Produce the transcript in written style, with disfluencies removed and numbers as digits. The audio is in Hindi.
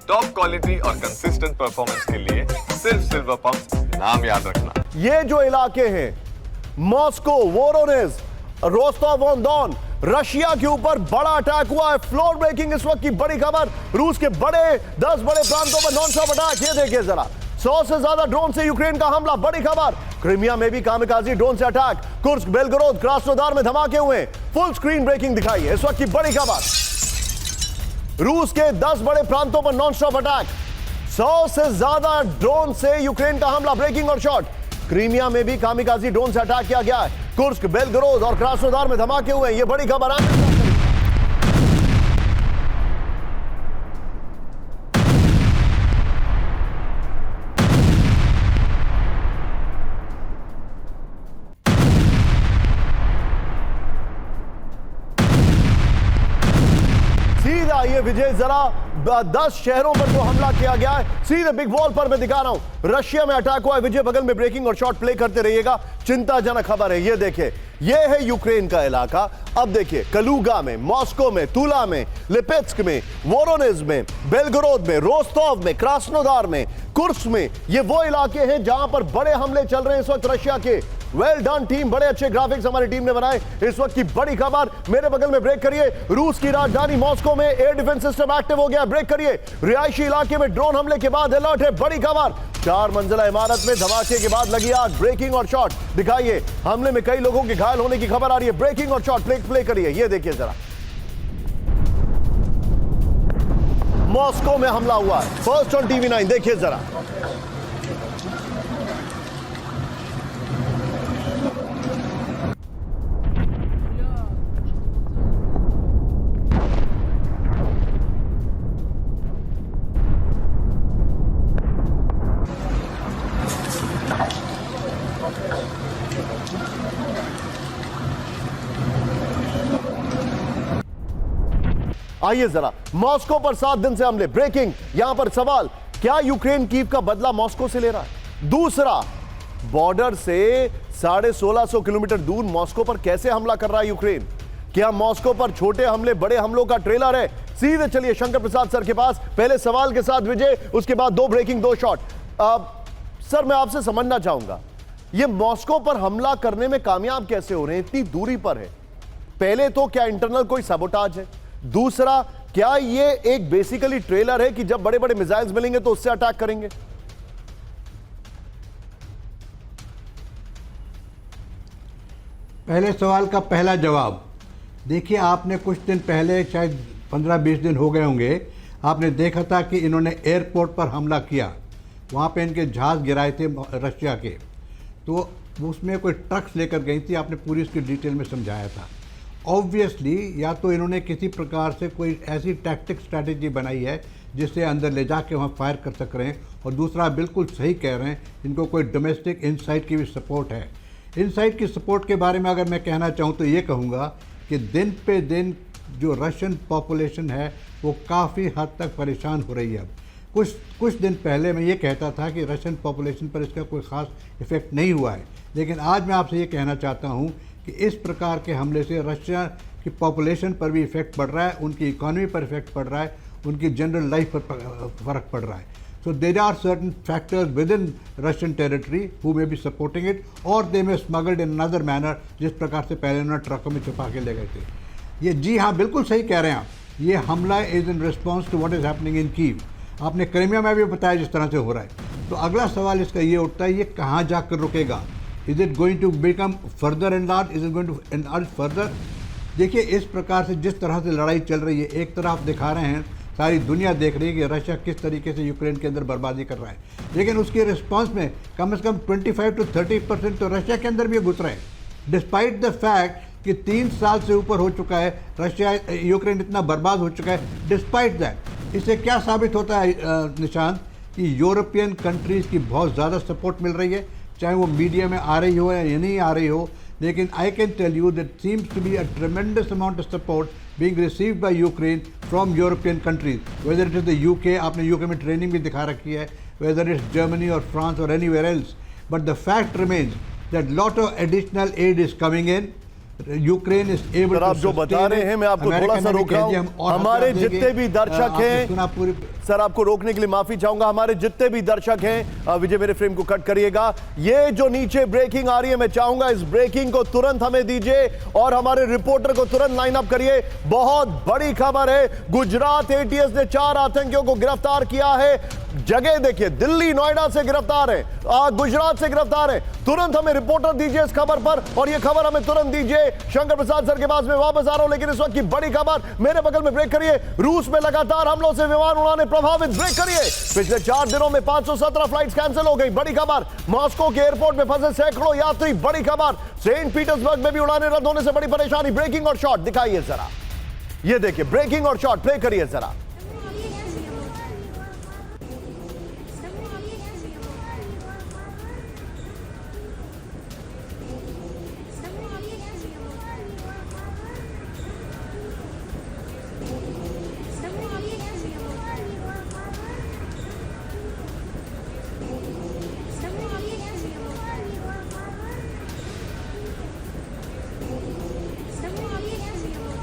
टॉप क्वालिटी और कंसिस्टेंट परफॉर्मेंस के लिए सिर्फ सिल्वर पंप नाम याद रखना। ये जो इलाके हैं Moscow, Voronezh, Rostov on Don, Russia के ऊपर बड़ा अटैक हुआ है। फ्लोर ब्रेकिंग इस वक्त की बड़ी खबर। रूस के 10 बड़े प्रांतों पर नॉन स्टॉप अटैक। ये देखिए जरा, 100 से ज्यादा ड्रोन से यूक्रेन का हमला। बड़ी खबर, क्रीमिया में भी कामिकाजी ड्रोन से अटैक। कुर्स्क, बेलगोरोद, क्रास्नोदार में धमाके हुए। फुल स्क्रीन ब्रेकिंग दिखाई है इस वक्त की बड़ी खबर। रूस के 10 बड़े प्रांतों पर नॉन स्टॉप अटैक। 100 से ज्यादा ड्रोन से यूक्रेन का हमला। ब्रेकिंग और शॉट। क्रीमिया में भी कामिकाजी ड्रोन से अटैक किया गया है। कुर्स्क, बेलगोरोद और क्रास्नोदार में धमाके हुए। ये बड़ी खबर है। सीधा ये विजय जरा 10 शहरों पर जो हमला किया गया है, सीधे बिग वॉल पर मैं दिखा रहा हूं। रशिया में अटैक हुआ है। विजय बगल में ब्रेकिंग और शॉट प्ले करते रहिएगा। चिंताजनक खबर है। ये देखिए, ये है यूक्रेन का इलाका। अब देखिए, कलूगा में, मॉस्को में, तुला में, लिपेत्स्क में, वोरोनेज में, बेलगोरोद में, रोस्टोव में, क्रास्नोदार में, कुर्स्क में, ये वो इलाके हैं जहां पर बड़े हमले चल रहे हैं इस वक्त रशिया के। वेल डन टीम, बड़े अच्छे ग्राफिक्स हमारी टीम ने बनाए। इस वक्त की बड़ी खबर, मेरे बगल में ब्रेक करिए। रूस की राजधानी मॉस्को में एयर डिफेंस सिस्टम एक्टिव हो गया। ब्रेक करिए। रिहायशी इलाके में ड्रोन हमले के बाद अलर्ट है। बड़ी खबर, 4 मंजिला इमारत में धमाके के बाद लगी आग। ब्रेकिंग और शॉट दिखाइए। हमले में कई लोगों के घायल होने की खबर आ रही है। ब्रेकिंग और शॉट प्ले करिए। ये देखिए जरा, मॉस्को में हमला हुआ है। फर्स्ट ऑन टीवी 9 देखिए जरा। आइए जरा, मॉस्को पर 7 दिन से हमले। ब्रेकिंग, यहां पर सवाल, क्या यूक्रेन कीव का बदला मॉस्को से ले रहा है? दूसरा, बॉर्डर से 1650 किलोमीटर दूर मॉस्को पर कैसे हमला कर रहा है यूक्रेन? क्या मॉस्को पर छोटे हमले बड़े हमलों का ट्रेलर है? सीधे चलिए शंकर प्रसाद सर के पास। पहले सवाल के साथ विजय, उसके बाद 2 ब्रेकिंग 2 शॉट। सर, मैं आपसे समझना चाहूंगा, ये मॉस्को पर हमला करने में कामयाब कैसे हो रहे हैं? इतनी दूरी पर है। पहले तो क्या इंटरनल कोई सबोटाज है? दूसरा, क्या ये एक बेसिकली ट्रेलर है कि जब बड़े बड़े मिसाइल्स मिलेंगे तो उससे अटैक करेंगे? पहले सवाल का पहला जवाब देखिए, आपने कुछ दिन पहले, शायद 15-20 दिन हो गए होंगे, आपने देखा था कि इन्होंने एयरपोर्ट पर हमला किया। वहाँ पे इनके जहाज़ गिराए थे रशिया के, तो उसमें कोई ट्रक्स लेकर गई थी। आपने पूरी उसकी डिटेल में समझाया था। ऑब्वियसली या तो इन्होंने किसी प्रकार से कोई ऐसी टैक्टिक स्ट्रैटेजी बनाई है जिससे अंदर ले जाके वहाँ फायर कर सक रहे हैं, और दूसरा, बिल्कुल सही कह रहे हैं, इनको कोई डोमेस्टिक इनसाइट की भी सपोर्ट है। इनसाइट की सपोर्ट के बारे में अगर मैं कहना चाहूँ तो ये कहूँगा कि दिन पे दिन जो रशियन पॉपुलेशन है वो काफ़ी हद तक परेशान हो रही है। अब कुछ दिन पहले मैं ये कहता था कि रशियन पॉपुलेशन पर इसका कोई ख़ास इफ़ेक्ट नहीं हुआ है, लेकिन आज मैं आपसे ये कहना चाहता हूँ कि इस प्रकार के हमले से रशिया की पॉपुलेशन पर भी इफ़ेक्ट पड़ रहा है, उनकी इकॉनमी पर इफ़ेक्ट पड़ रहा है, उनकी जनरल लाइफ पर फ़र्क पड़ रहा है। So there are certain factors within Russian territory who may be supporting it, और they may smuggled in another manner, जिस प्रकार से पहले उन्होंने ट्रकों में छुपा के ले गए थे। ये जी हाँ, बिल्कुल सही कह रहे हैं आप। ये हमला is in response to what is happening in Kyiv. आपने क्रीमिया में भी बताया जिस तरह से हो रहा है। तो अगला सवाल इसका ये उठता है, ये कहाँ जाकर रुकेगा? Is it going to become further enlarged? Is it going to enlarge further? देखिए, इस प्रकार से जिस तरह से लड़ाई चल रही है, एक तरफ दिखा रहे हैं, सारी दुनिया देख रही है कि रशिया किस तरीके से यूक्रेन के अंदर बर्बादी कर रहा है, लेकिन उसके रिस्पांस में कम से कम 25 to 30% तो रशिया के अंदर भी घुस रहे हैं। डिस्पाइट द फैक्ट कि 3 साल से ऊपर हो चुका है रशिया, यूक्रेन इतना बर्बाद हो चुका है। डिस्पाइट दैट, इससे क्या साबित होता है निशांत, कि यूरोपियन कंट्रीज़ की बहुत ज़्यादा सपोर्ट मिल रही है, चाहे वो मीडिया में आ रही हो या नहीं आ रही हो। लेकिन I can tell you that seems to be a tremendous amount of support being received by Ukraine from European countries, whether it is the UK, आपने यूके में ट्रेनिंग भी दिखा रखी है, वेदर इट्स जर्मनी और फ्रांस और anywhere else. But the fact remains that lot of additional aid is coming in, Ukraine is able sir, आप जो बता रहे हैं मैं आपको थोड़ा सा रोक रहा हूं। हमारे जितने भी दर्शक हैं, सर आपको रोकने के लिए माफी चाहूंगा। हमारे जितने भी दर्शक हैं, विजय मेरे फ्रेम को कट करिएगा। ये जो नीचे ब्रेकिंग आ रही है, मैं चाहूंगा इस ब्रेकिंग को तुरंत हमें दीजिए और हमारे रिपोर्टर को तुरंत लाइन अप करिए। बहुत बड़ी खबर है, गुजरात एटीएस ने 4 आतंकियों को गिरफ्तार किया है। जगह देखिए, दिल्ली नोएडा से गिरफ्तार है, गुजरात से गिरफ्तार है। तुरंत हमें रिपोर्टर दीजिए इस खबर पर, और ये खबर हमें तुरंत दीजिए। शंकर प्रसाद सर के पास में वापस आ रहा हूं, लेकिन इस वक्त की बड़ी खबर मेरे बगल में। ब्रेक करिए। रूस में लगातार हमलों से विमान उड़ाने प्रभावित। ब्रेक करिए। पिछले 4 दिनों में 517 फ्लाइट्स कैंसिल हो गई। बड़ी खबर। मॉस्को के एयरपोर्ट में फंसे सैकड़ों यात्री। बड़ी खबर। सेंट पीटर्सबर्ग में भी उड़ानें रद्द होने से बड़ी परेशानी। ब्रेकिंग और शॉट दिखाइए जरा, ये देखिए ब्रेकिंग और शॉट प्ले करिए जरा।